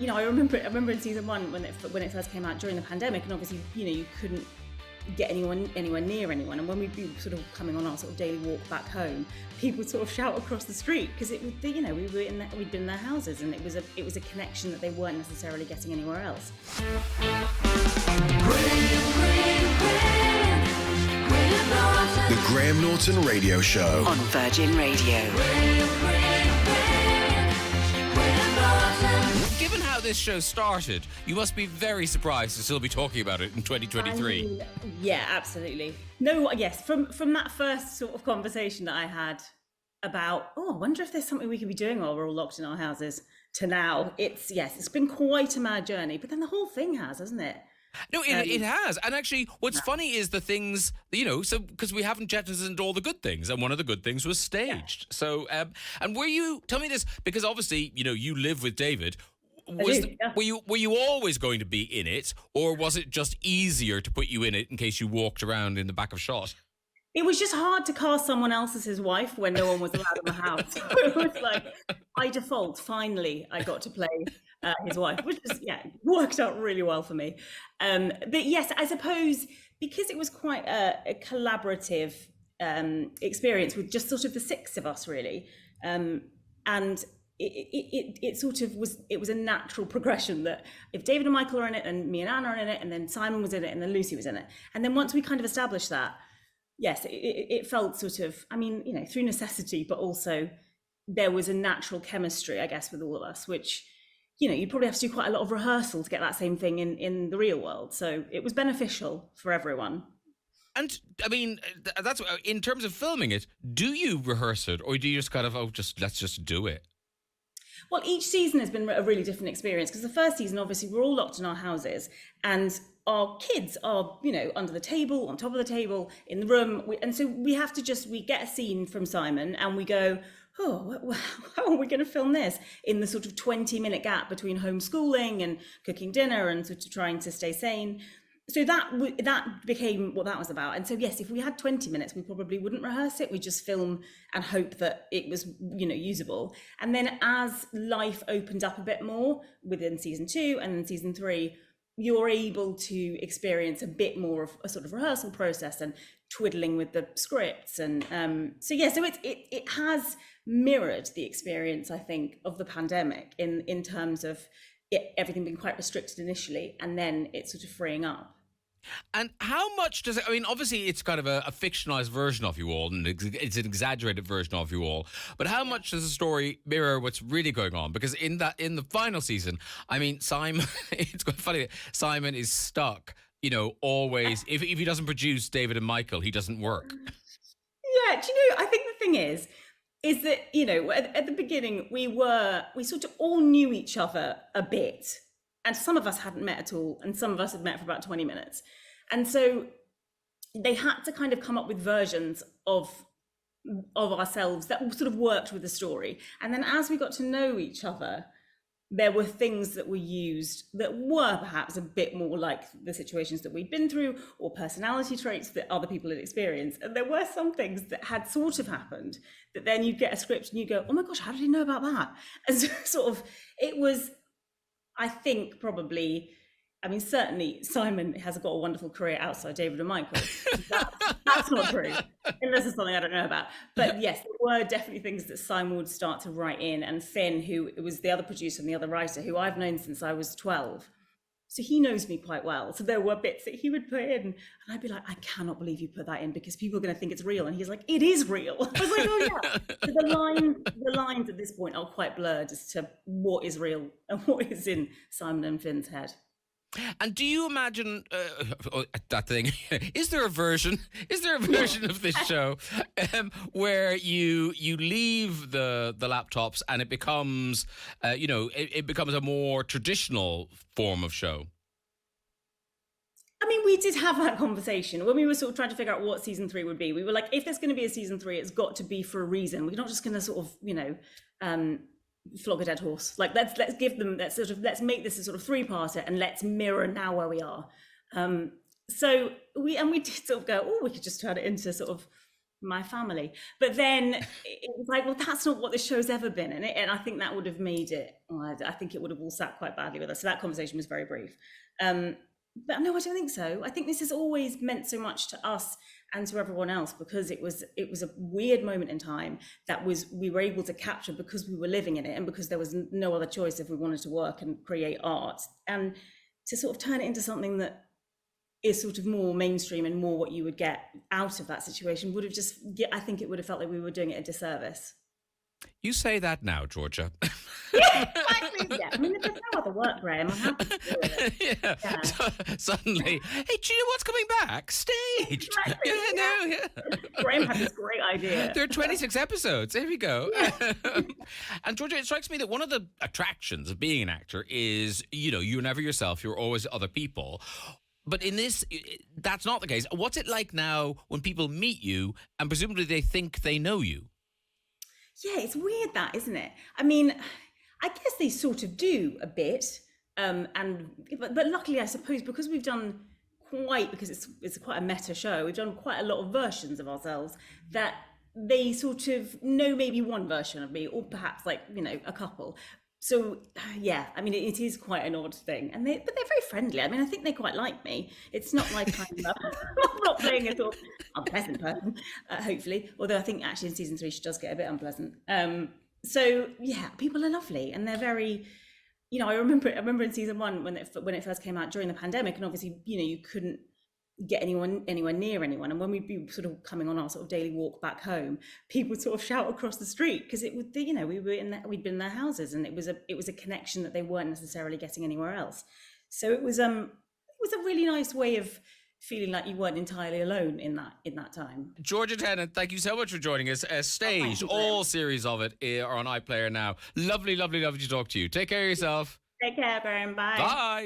I remember in season 1 when it first came out during the pandemic, and obviously, you couldn't get anywhere near anyone. And when we'd be sort of coming on our sort of daily walk back home, people would sort of shout across the street because it would, we'd been in their houses, and it was a connection that they weren't necessarily getting anywhere else. The Graham Norton Radio Show on Virgin Radio. Given how this show started, you must be very surprised to still be talking about it in 2023. Yeah, absolutely. No, yes, from that first sort of conversation that I had about, I wonder if there's something we could be doing while we're all locked in our houses, to now, it's been quite a mad journey, but then the whole thing hasn't it? No, it has. And actually, what's funny is the things, so because we haven't jettisoned all the good things, and one of the good things was staged. Yeah. So, and tell me this, because obviously, you live with David. Were you always going to be in it, or was it just easier to put you in it in case you walked around in the back of shot? It was just hard to cast someone else as his wife when no one was allowed in the house. So it was like, by default, finally, I got to play his wife, which was, worked out really well for me. But yes, I suppose because it was quite a collaborative experience with just sort of the 6 of us, really. And it sort of was a natural progression that if David and Michael are in it, and me and Anna are in it, and then Simon was in it, and then Lucy was in it. And then once we kind of established that, yes, it felt sort of, through necessity, but also there was a natural chemistry, I guess, with all of us, which, you'd probably have to do quite a lot of rehearsal to get that same thing in the real world. So it was beneficial for everyone. And that's in terms of filming it, do you rehearse it, or do you just kind of, let's just do it? Well, each season has been a really different experience, because the first season, obviously, we're all locked in our houses, and our kids are, under the table, on top of the table, in the room. And so we get a scene from Simon and we go, how are we going to film this in the sort of 20-minute gap between homeschooling and cooking dinner and sort of trying to stay sane? So that became what that was about. And so, yes, if we had 20 minutes, we probably wouldn't rehearse it. We'd just film and hope that it was, usable. And then as life opened up a bit more within season 2 and then season 3, you're able to experience a bit more of a sort of rehearsal process and twiddling with the scripts. And so it has mirrored the experience, I think, of the pandemic in terms of everything being quite restricted initially, and then it's sort of freeing up. And how much does it, obviously it's kind of a fictionalized version of you all, and it's an exaggerated version of you all, but how much does the story mirror what's really going on? Because in the final season, Simon, it's quite funny, Simon is stuck, always, if he doesn't produce David and Michael, he doesn't work. Yeah, do I think the thing is that, at the beginning, we sort of all knew each other a bit. And some of us hadn't met at all, and some of us had met for about 20 minutes. And so they had to kind of come up with versions of ourselves that sort of worked with the story. And then as we got to know each other, there were things that were used that were perhaps a bit more like the situations that we'd been through, or personality traits that other people had experienced. And there were some things that had sort of happened that then you'd get a script and you go, oh my gosh, how did he know about that? And so sort of, it was, I think probably, certainly Simon has got a wonderful career outside David and Michael. That's not true, unless it's something I don't know about. But yes, there were definitely things that Simon would start to write in, and Finn, who was the other producer and the other writer, who I've known since I was 12. So he knows me quite well. So there were bits that he would put in, and I'd be like, I cannot believe you put that in, because people are going to think it's real. And he's like, it is real. I was like, oh yeah. So the lines at this point are quite blurred as to what is real and what is in Simon and Finn's head. And do you imagine that thing? Is there a version of this show where you leave the laptops and it becomes, it becomes a more traditional form of show? We did have that conversation when we were sort of trying to figure out what season 3 would be. We were like, if there's going to be a season 3, it's got to be for a reason. We're not just going to sort of, flog a dead horse. Like let's make this a sort of 3-parter, and let's mirror now where we are. So we did sort of go, we could just turn it into sort of my family. But then it was like, well, that's not what the show's ever been. And I think that would have made it, I think it would have all sat quite badly with us. So that conversation was very brief. But no, I don't think so. I think this has always meant so much to us and to everyone else because it was a weird moment in time that we were able to capture because we were living in it and because there was no other choice if we wanted to work and create art, and to sort of turn it into something that is sort of more mainstream and more what you would get out of that situation would have just, I think it would have felt like we were doing it a disservice. You say that now, Georgia. Yeah, exactly. Yeah. I mean, there's no other work, Graham. I'm happy to do it. Yeah. So, suddenly, hey, do you know what's coming back? Staged. Exactly. Yeah. Graham had this great idea. There are 26 episodes. There we go. Yeah. And Georgia, it strikes me that one of the attractions of being an actor is, you're never yourself. You're always other people. But in this, that's not the case. What's it like now when people meet you and presumably they think they know you? Yeah, it's weird that, isn't it? I mean, I guess they sort of do a bit, but luckily, I suppose, because we've done because it's quite a meta show, we've done quite a lot of versions of ourselves that they sort of know maybe one version of me, or perhaps like a couple. So yeah, I mean, it is quite an odd thing, but they're very friendly. I mean, I think they quite like me. It's not like I'm not playing a sort of unpleasant person, hopefully. Although I think actually in season 3 she does get a bit unpleasant. So yeah, people are lovely and they're very. I remember in season 1 when it first came out during the pandemic, and obviously you couldn't get anywhere near anyone, and when we'd be sort of coming on our sort of daily walk back home, people would sort of shout across the street because it would we'd been in their houses, and it was a connection that they weren't necessarily getting anywhere else. So it was a really nice way of feeling like you weren't entirely alone in that time. Georgia Tennant, thank you so much for joining us. Staged, all series of it are on iPlayer now. Lovely, lovely, lovely to talk to you. Take care of yourself. Take care, Graham. Bye. Bye.